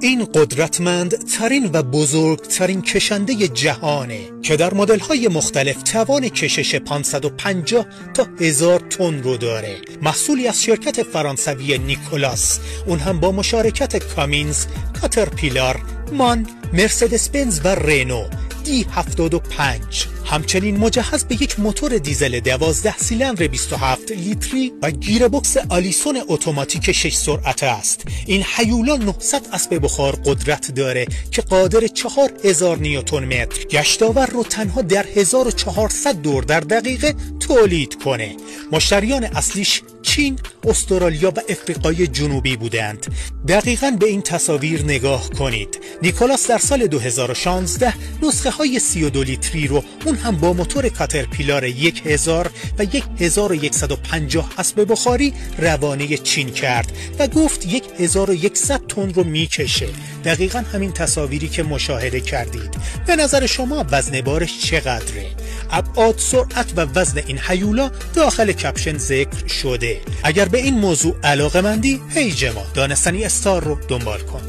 این قدرتمندترین و بزرگترین کشنده جهانه که در مدل‌های مختلف توان کشش 550 تا 1000 تن رو داره. محصولی از شرکت فرانسوی نیکولاس، اون هم با مشارکت کامینز، کاترپیلار، مان، مرسدس بنز و رنو. D75 همچنین مجهز به یک موتور دیزل 12 سیلندر 27 لیتری و گیربکس آلیسون اتوماتیک 6 سرعته است. این هیولا 900 اسب بخار قدرت داره که قادر 4000 نیوتن متر گشتاور رو تنها در 1400 دور در دقیقه تولید کنه. مشتریان اصلیش چین، استرالیا و افریقای جنوبی بودند. دقیقاً به این تصاویر نگاه کنید. نیکولاس در سال 2016 نسخه های 32 لیتری رو اون هم با موتور کاترپیلار 1000 و 1150 اسب بخاری روانه چین کرد و گفت 1100 تن رو میکشه. دقیقاً همین تصاویری که مشاهده کردید. به نظر شما وزن بارش چقدره؟ ابعاد، سرعت و وزن این هیولا داخل کپشن ذکر شده. اگر به این موضوع علاقه مندی، پیج ما دانستنی استار رو دنبال کن.